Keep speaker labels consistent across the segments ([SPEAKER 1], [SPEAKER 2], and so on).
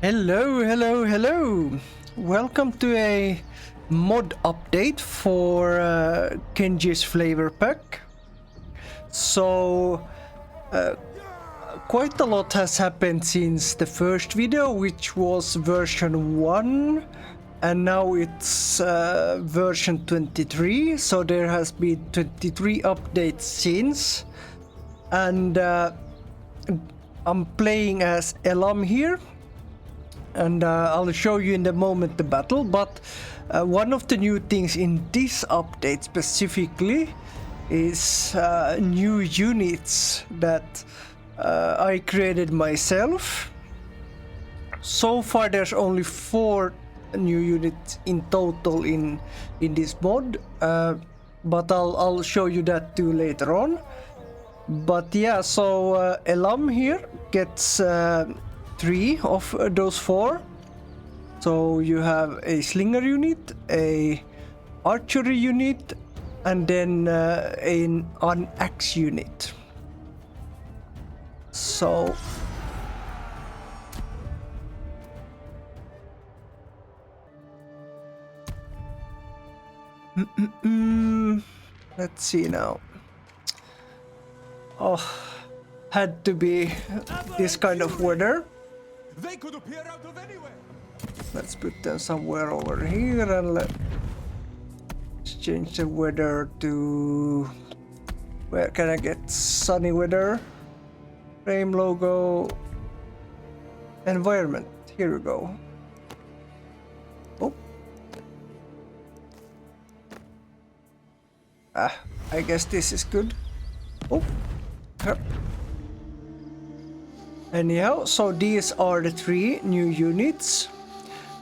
[SPEAKER 1] Hello, hello, hello! Welcome to a mod update for Kendji's Flavour pack. So, quite a lot has happened since the first video, which was version 1, and now it's version 23, so there has been 23 updates since. And I'm playing as Elam here. And I'll show you in the moment the battle, but one of the new things in this update specifically is new units that I created myself. So far there's only 4 new units in total in this mod, but I'll show you that too later on. But yeah, so Elam here gets 3 of those 4. So you have a slinger unit, a archery unit, and then an axe unit. So let's see now. Oh, had to be this kind of weather.
[SPEAKER 2] They could appear out of anywhere.
[SPEAKER 1] Let's put them somewhere over here and let's change the weather to... Where can I get sunny weather? Frame logo. Environment. Here we go. Oh. I guess this is good. Oh. Yep. Anyhow, so these are the 3 new units.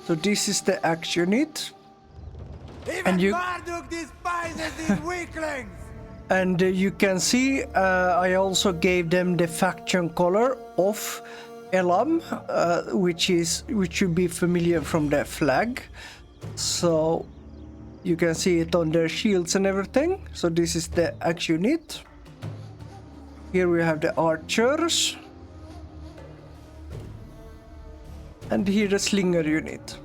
[SPEAKER 1] So this is the axe unit.
[SPEAKER 2] Even Marduk despises these weaklings!
[SPEAKER 1] And you can see I also gave them the faction color of Elam, which should be familiar from their flag. So you can see it on their shields and everything. So this is the axe unit. Here we have the archers. And here the slinger unit.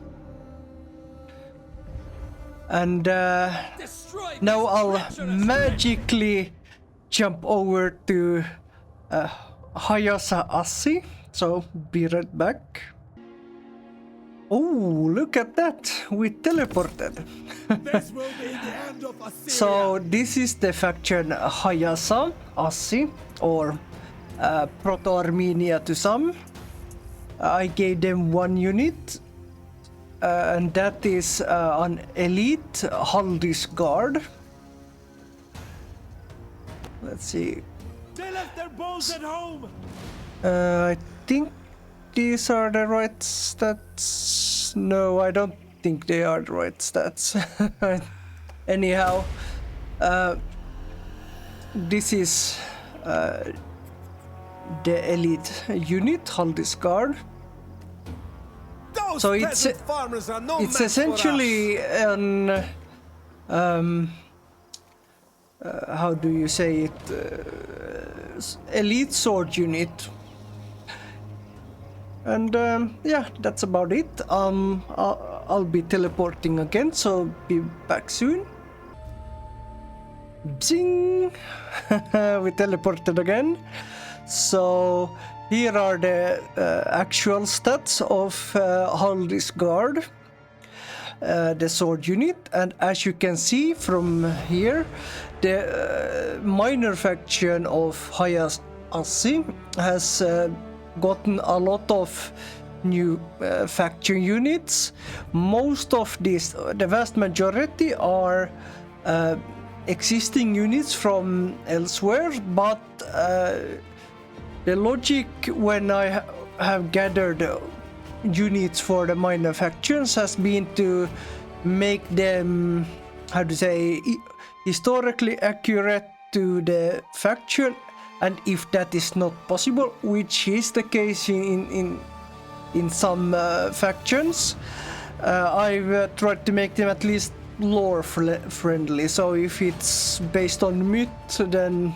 [SPEAKER 1] And now I'll magically jump over to Hayasa Assi. So be right back. Oh, look at that! We teleported.
[SPEAKER 2] This will be the end of Assyria.
[SPEAKER 1] So this is the faction Hayasa Assi, or Proto-Armenia to some. I gave them 1 unit, and that is an elite Haldis guard. Let's see.
[SPEAKER 2] They left their bows at home.
[SPEAKER 1] I think these are the right stats. No, I don't think they are the right stats. Anyhow, this is the elite unit, Haldis guard.
[SPEAKER 2] Those
[SPEAKER 1] So it's
[SPEAKER 2] farmers are no match
[SPEAKER 1] essentially an how do you say it, elite sword unit. And yeah, that's about it. I'll be teleporting again, so be back soon. Zing! We teleported again. So here are the actual stats of Haldis guard, the sword unit, and as you can see from here, the minor faction of Hayas Assi has gotten a lot of new faction units. Most of these, the vast majority, are existing units from elsewhere, but the logic when I have gathered units for the minor factions has been to make them, how to say, historically accurate to the faction, and if that is not possible, which is the case in some factions, I've tried to make them at least lore friendly. So if it's based on myth, then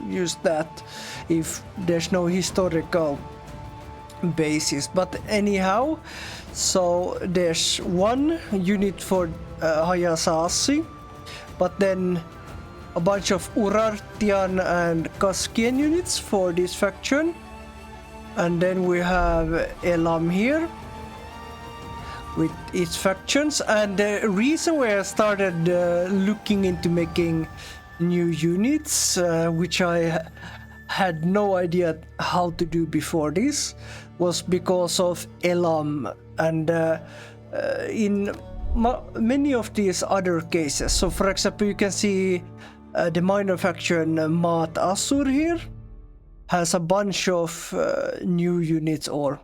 [SPEAKER 1] use that. If there's no historical basis. But anyhow, so there's one unit for Hayasasi, but then a bunch of Urartian and Kaskian units for this faction. And then we have Elam here with its factions. And the reason why I started looking into making new units, which I had no idea how to do before this, was because of Elam. And in many of these other cases, so for example, you can see the minor faction Maat Asur here has a bunch of new units, or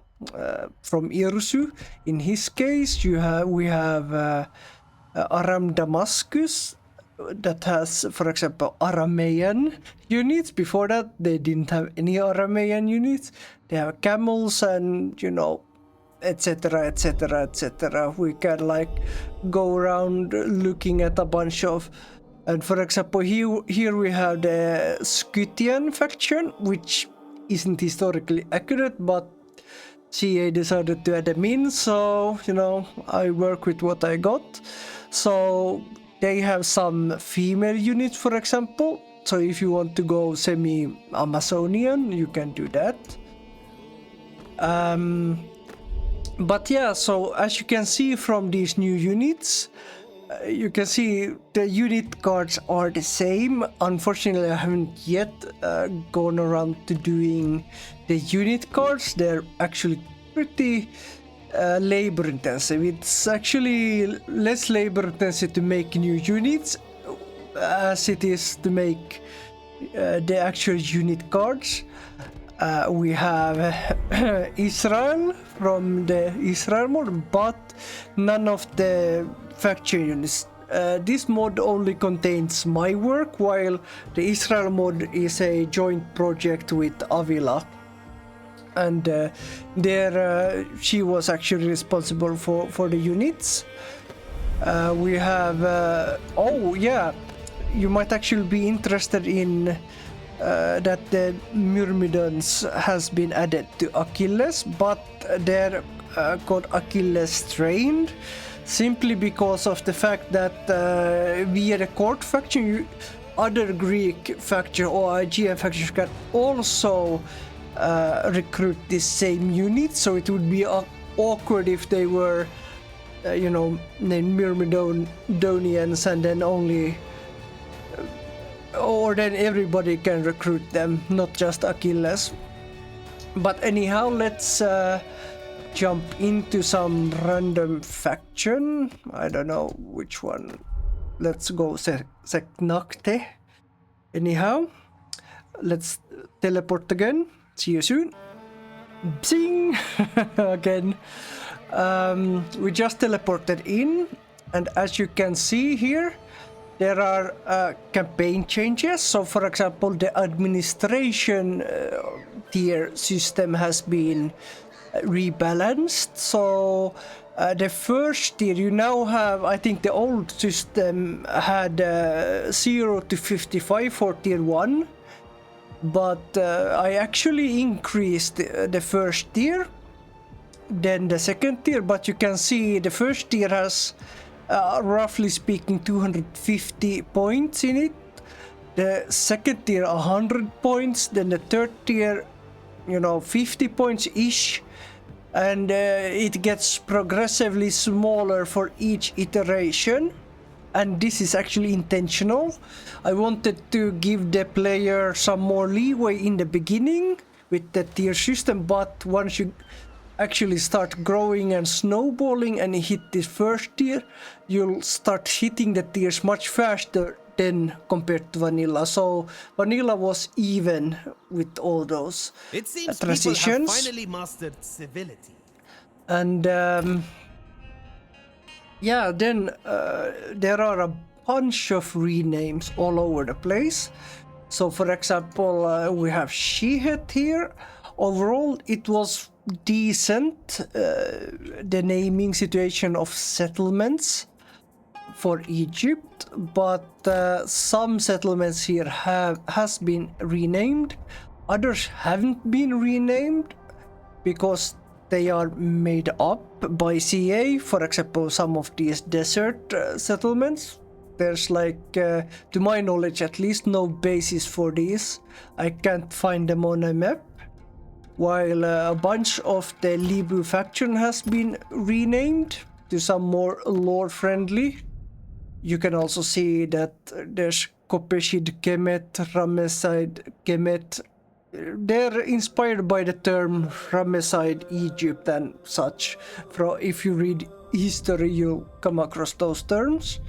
[SPEAKER 1] from Irsu. In his case, we have Aram Damascus that has, for example, Aramean units. Before that, they didn't have any Aramean units. They have camels and, you know, etc, etc, etc. We can like go around looking at a bunch of, and for example, here we have the Scythian faction, which isn't historically accurate, but CA decided to add them in, so, you know, I work with what I got. So they have some female units, for example. So if you want to go semi-Amazonian, you can do that. But yeah, so as you can see from these new units, you can see the unit cards are the same. Unfortunately, I haven't yet gone around to doing the unit cards. They're actually pretty labor intensive. It's actually less labor intensive to make new units as it is to make the actual unit cards. We have Israel from the Israel mod, but none of the faction units. This mod only contains my work, while the Israel mod is a joint project with Avila. And there she was actually responsible for the units. We have, oh yeah, you might actually be interested in that the Myrmidons has been added to Achilles, but they're called Achilles trained, simply because of the fact that via the court faction, other Greek faction or Aegean factions can also recruit this same unit. So it would be awkward if they were, you know, named Myrmidonians and then only. Or then everybody can recruit them, not just Achilles. But anyhow, let's jump into some random faction. I don't know which one. Let's go Seknakte. Anyhow, let's teleport again. See you soon. Bing! Again. We just teleported in, and as you can see here, there are campaign changes. So for example, the administration tier system has been rebalanced. So the first tier, you now have, I think the old system had 0 to 55 for tier 1. But I actually increased the first tier, then the second tier. But you can see the first tier has roughly speaking 250 points in it, the second tier 100 points, then the third tier, you know, 50 points ish, and it gets progressively smaller for each iteration. And this is actually intentional. I wanted to give the player some more leeway in the beginning with the tier system, but once you actually start growing and snowballing and hit this first tier, you'll start hitting the tiers much faster than compared to vanilla. So vanilla was even with all those transitions.
[SPEAKER 2] People have finally mastered civility.
[SPEAKER 1] And yeah, then there are a bunch of renames all over the place. So for example, we have Shihet here. Overall, it was decent, the naming situation of settlements for Egypt, but some settlements here has been renamed, others haven't been renamed, because they are made up by CA. For example, some of these desert settlements, there's like, to my knowledge at least, no basis for these. I can't find them on a map. While a bunch of the Libu faction has been renamed to some more lore friendly. You can also see that there's Kopeshid Kemet, Ramesside Kemet. They're inspired by the term Ramesside Egypt and such. If you read history, you'll come across those terms.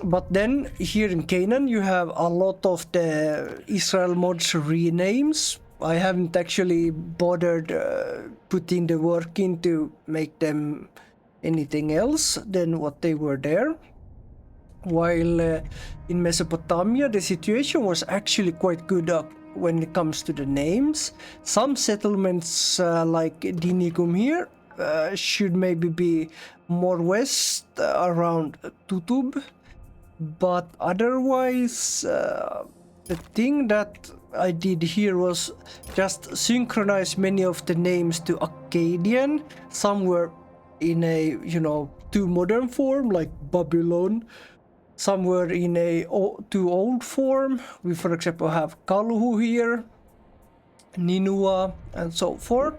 [SPEAKER 1] But then here in Canaan, you have a lot of the Israel mods renames. I haven't actually bothered putting the work in to make them anything else than what they were there. While in Mesopotamia, the situation was actually quite good when it comes to the names. Some settlements like Dinikum here should maybe be more west around Tutub. But otherwise, the thing that I did here was just synchronize many of the names to Akkadian. Some were in a, too modern form, like Babylon. Some were in a too old form. We, for example, have Kalhu here, Ninua, and so forth.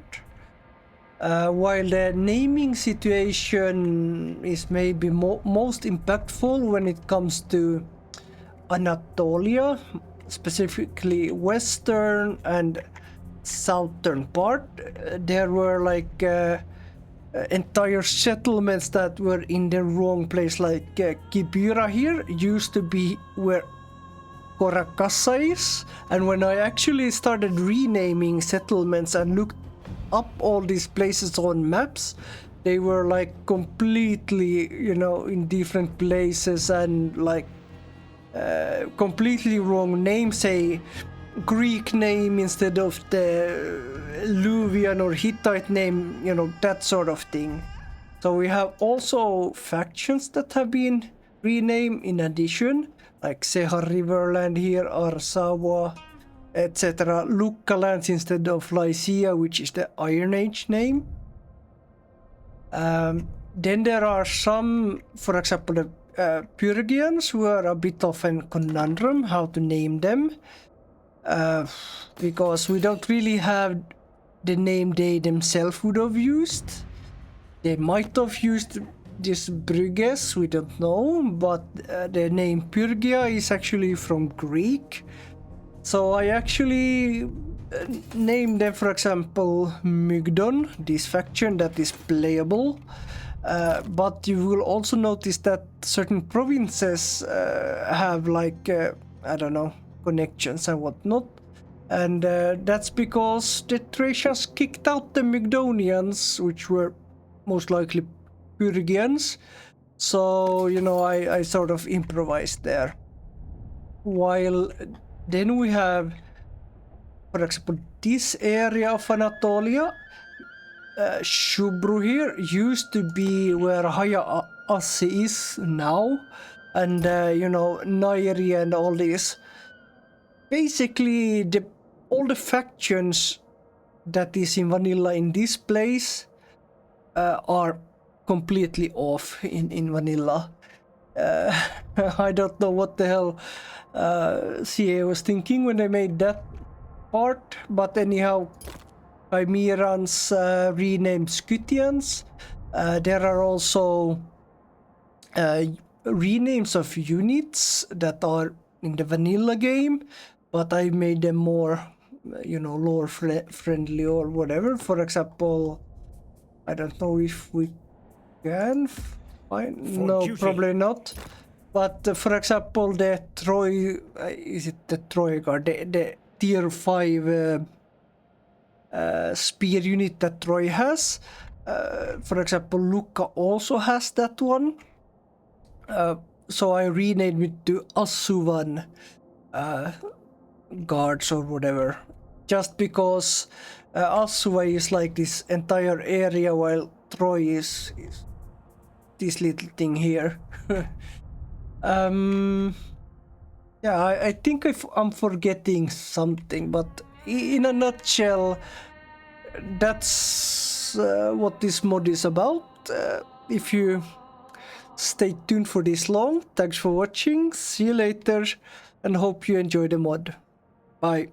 [SPEAKER 1] While the naming situation is maybe most impactful when it comes to Anatolia, specifically western and southern part, there were like entire settlements that were in the wrong place, like Kibira here used to be where Korakassa is, and when I actually started renaming settlements and looked up all these places on maps, they were like completely, in different places and like completely wrong name, say Greek name instead of the Luvian or Hittite name, that sort of thing. So we have also factions that have been renamed in addition, like Seha Riverland here, Arsawa, etc. Lukka lands instead of Lycia, which is the Iron Age name. Then there are some, for example, the Pyrgians, who are a bit of a conundrum how to name them, because we don't really have the name they themselves would have used. They might have used this Bruges, we don't know, but the name Pyrgia is actually from Greek. So I actually named them, for example, Mygdon, this faction that is playable. But you will also notice that certain provinces have like, connections and whatnot. And that's because the Thracians kicked out the Mygdonians, which were most likely Pyrgians. So, I sort of improvised there. While then we have, for example, this area of Anatolia. Shubru here used to be where Haya Assi is now, and Nairi and all this. Basically, all the factions that is in vanilla in this place are completely off in vanilla. I don't know what the hell CA was thinking when they made that part, but anyhow, Chimerans renamed Scythians. There are also renames of units that are in the vanilla game, but I made them more, lore friendly or whatever. For example, I don't know if we can find. No, probably not. But for example, the Troy, is it the Troy Guard? The tier 5 spear unit that Troy has. For example, Lukka also has that one. So I renamed it to Asuvan guards or whatever. Just because Asuva is like this entire area, while Troy is this little thing here. Yeah, I think I'm forgetting something, but in a nutshell, that's what this mod is about. If you stay tuned for this long, thanks for watching, see you later, and hope you enjoy the mod. Bye.